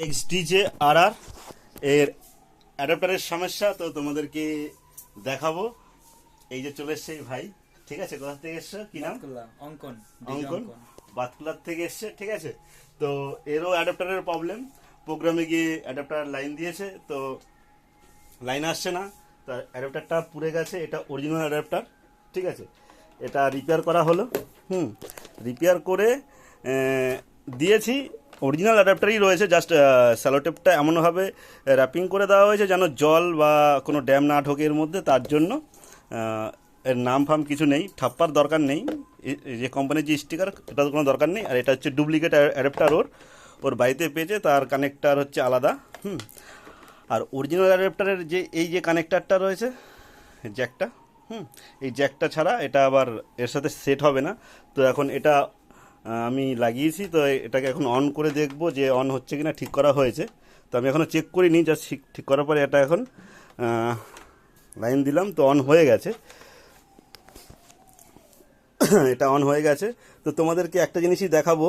এক্সডিজে RR এর অ্যাডাপ্টারের সমস্যা তো তোমাদেরকে দেখাবো। এই যে চলে এসছে এই ভাই, ঠিক আছে? কোথা থেকে এসছে, কি নাম? অঙ্কন। অঙ্কন বাতকুলার থেকে এসছে, ঠিক আছে? তো এরও অ্যাডাপ্টারের প্রবলেম, প্রোগ্রামে গিয়ে অ্যাডাপ্টার লাইন দিয়েছে তো লাইন আসছে না, তো অ্যাডাপ্টারটা পুড়ে গেছে। এটা অরিজিনাল অ্যাডাপ্টার, ঠিক আছে? এটা রিপেয়ার করা হলো, রিপেয়ার করে দিয়েছি। অরিজিনাল অ্যাডাপ্টারই রয়েছে, জাস্ট স্যালোটেপটা এমনভাবে র্যাপিং করে দেওয়া হয়েছে যেন জল বা কোনো ড্যাম না ঢোকে এর মধ্যে। তার জন্য এর নাম ফাম কিছু নেই, ঠাপ্পার দরকার নেই। যে কোম্পানির যে স্টিকার, এটা কোনো দরকার নেই। আর এটা হচ্ছে ডুপ্লিকেট অ্যাডাপ্টার, ওর বাড়িতে পেয়েছে, তার কানেক্টার হচ্ছে আলাদা। আর অরিজিনাল অ্যাডাপ্টারের যে এই যে কানেক্টারটা রয়েছে, জ্যাকটা, এই জ্যাকটা ছাড়া এটা আবার এর সাথে সেট হবে না। তো এখন এটা আমি লাগিয়েছি, তো এটাকে এখন অন করে দেখব যে অন হচ্ছে কিনা, ঠিক করা হয়েছে। তো আমি এখনও চেক করিনি, জাস্ট ঠিক করার পরে এটা এখন লাইন দিলাম, তো অন হয়ে গেছে। এটা অন হয়ে গেছে। তো তোমাদেরকে একটা জিনিসই দেখাবো,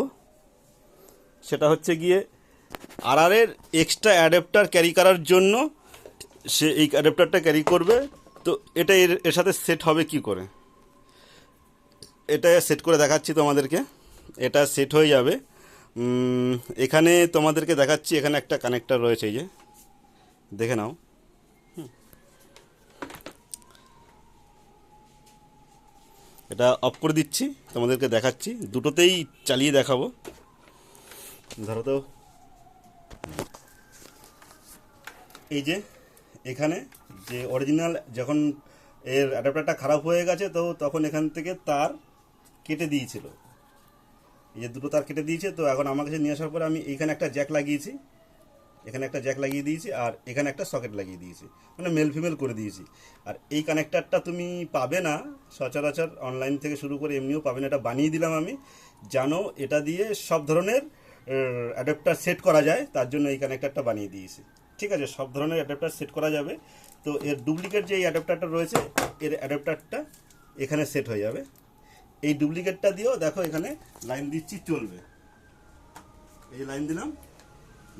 সেটা হচ্ছে গিয়ে আরআরের এক্সট্রা অ্যাডাপ্টার ক্যারি করার জন্য সে এই অ্যাডাপ্টারটা ক্যারি করবে। তো এটা এর সাথে সেট হবে কি করে, এটা সেট করে দেখাচ্ছি তোমাদেরকে। এটা সেট হয়ে যাবে। এখানে তোমাদেরকে দেখাচ্ছি, এখানে একটা কানেক্টার রয়েছে, এই যে দেখে নাও। এটা অফ করে দিচ্ছি, তোমাদেরকে দেখাচ্ছি, দুটোতেই চালিয়ে দেখাবো। ধরো তো, এই যে এখানে যে অরিজিনাল, যখন এর অ্যাডাপ্টারটা খারাপ হয়ে গেছে তো তখন এখান থেকে তার কেটে দিয়েছিল, এই যে দুটো তার কেটে দিয়েছে। তো এখন আমার কাছে নিয়ে আসার পরে আমি এইখানে একটা জ্যাক লাগিয়েছি, এখানে একটা জ্যাক লাগিয়ে দিয়েছি, আর এখানে একটা সকেট লাগিয়ে দিয়েছি, মানে মেল ফিমেল করে দিয়েছি। আর এই কানেক্টারটা তুমি পাবে না সচরাচর, অনলাইন থেকে শুরু করে এমনিও পাবে না। এটা বানিয়ে দিলাম আমি, জানো এটা দিয়ে সব ধরনের অ্যাডাপ্টার সেট করা যায়, তার জন্য এই কানেক্টারটা বানিয়ে দিয়েছি, ঠিক আছে? সব ধরনের অ্যাডাপ্টার সেট করা যাবে। তো এর ডুপ্লিকেট যে এই অ্যাডাপ্টারটা রয়েছে, এর অ্যাডাপ্টারটা এখানে সেট হয়ে যাবে। এই ডুপ্লিকেটটা দিয়েও দেখো এখানে লাইন দিচ্ছি, চলবে। এই যে লাইন দিলাম,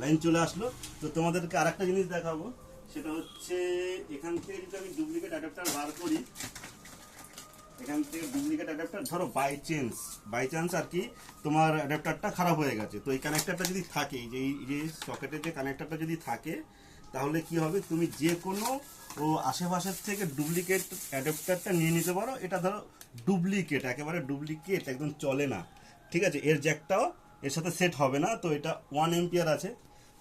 লাইন চলে আসলো। তো তোমাদেরকে আর একটা জিনিস দেখাবো, সেটা হচ্ছে এখান থেকে যদি আমি ডুপ্লিকেট অ্যাডাপ্টার বার করি, এখান থেকে ডুপ্লিকেট অ্যাডাপ্টার, ধরো বাই চান্স আর কি তোমার অ্যাডাপ্টারটা খারাপ হয়ে গেছে, তো এই কানেক্টারটা যদি থাকে, এই যে সকেটের যে কানেক্টারটা যদি থাকে, তাহলে কি হবে, তুমি যে কোনো আশেপাশের থেকে ডুপ্লিকেট অ্যাডাপ্টারটা নিয়ে নিতে পারো। এটা ধরো ডুপ্লিকেট, একেবারে ডুপ্লিকেট, একদম চলে না, ঠিক আছে? এর জ্যাকটাও এর সাথে সেট হবে না। তো এটা 1 এম্পিয়ার আছে,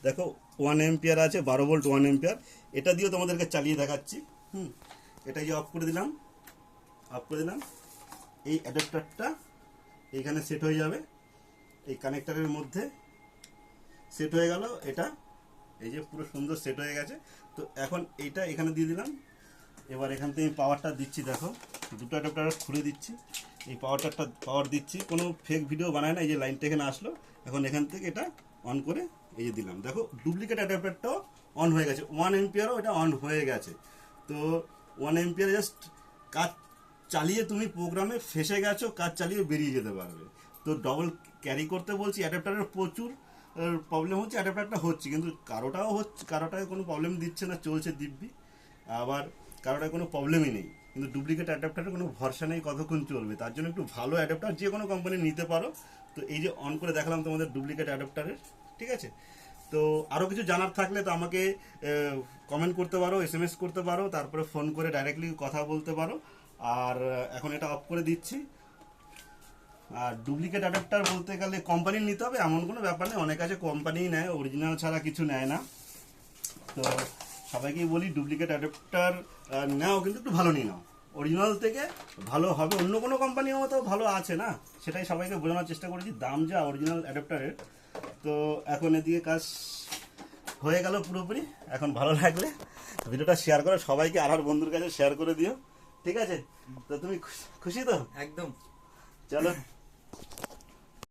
দেখো 1 এম্পিয়ার আছে, 12 ভোল্ট 1 এম্পিয়ার। এটা দিয়েও তোমাদেরকে চালিয়ে দেখাচ্ছি। এটা যে অফ করে দিলাম, এই অ্যাডাপ্টারটা এইখানে সেট হয়ে যাবে, এই কানেক্টারের মধ্যে সেট হয়ে গেল। এটা এই যে পুরো সুন্দর সেট হয়ে গেছে। তো এখন এইটা এখানে দিয়ে দিলাম। এবার এখান থেকে পাওয়ারটা দিচ্ছি, দেখো দুটো অ্যাডাপ্টার খুলে দিচ্ছি, এই পাওয়ার দিচ্ছি, কোনো ফেক ভিডিও বানায় না। এই যে লাইনটা এখানে আসলো, এখন এখান থেকে এটা অন করে এই যে দিলাম, দেখো ডুপ্লিকেট অ্যাডাপ্টারটাও অন হয়ে গেছে, 1 এম্পিয়ারও এটা অন হয়ে গেছে। তো 1 এম্পিয়ার জাস্ট কাজ চালিয়ে তুমি প্রোগ্রামে ফেসে গেছো, কাজ চালিয়ে বেরিয়ে যেতে পারবে। তো ডবল ক্যারি করতে বলছি, অ্যাডাপ্টারের প্রচুর প্রবলেম হচ্ছে, অ্যাডাপ্টারটা হচ্ছে কিন্তু কারোটায় কোনো প্রবলেম দিচ্ছে না, চলছে দিব্যি। আবার কারোটায় কোনো প্রবলেমই নেই, কিন্তু ডুপ্লিকেট অ্যাডাপ্টারের কোনো ভরসা নেই কতক্ষণ চলবে। তার জন্য একটু ভালো অ্যাডাপ্টার যে কোনো কোম্পানি নিতে পারো। তো এই যে অন করে দেখালাম তোমাদের ডুপ্লিকেট অ্যাডাপ্টারের, ঠিক আছে? তো আরও কিছু জানার থাকলে তো আমাকে কমেন্ট করতে পারো, এসএমএস করতে পারো, তারপরে ফোন করে ডাইরেক্টলি কথা বলতে পারো। আর এখন এটা অফ করে দিচ্ছি। আর ডুপ্লিকেট অ্যাডাপ্টার বলতে গেলে কোম্পানির নিতে হবে এমন কোনো ব্যাপার নেই, অনেক আছে কোম্পানিই নেয়, অরিজিনাল ছাড়া কিছু নেয় না। তো সবাইকেই বলি ডুপ্লিকেট অ্যাডাপ্টার নাও, কিন্তু একটু ভালো নিয়ে নাও, অরিজিনাল থেকে ভালো হবে। অন্য কোনো কোম্পানির মতো ভালো আছে না, সেটাই সবাইকে বোঝানোর চেষ্টা করেছি, দাম যা অরিজিনাল অ্যাডাপ্টারের। তো এখন এদিকে কাজ হয়ে গেল পুরোপুরি। এখন ভালো লাগলে ভিডিওটা শেয়ার করো, সবাইকে আর বন্ধুর কাছে শেয়ার করে দিও, ঠিক আছে? তো তুমি খুশি তো? একদম। চলো।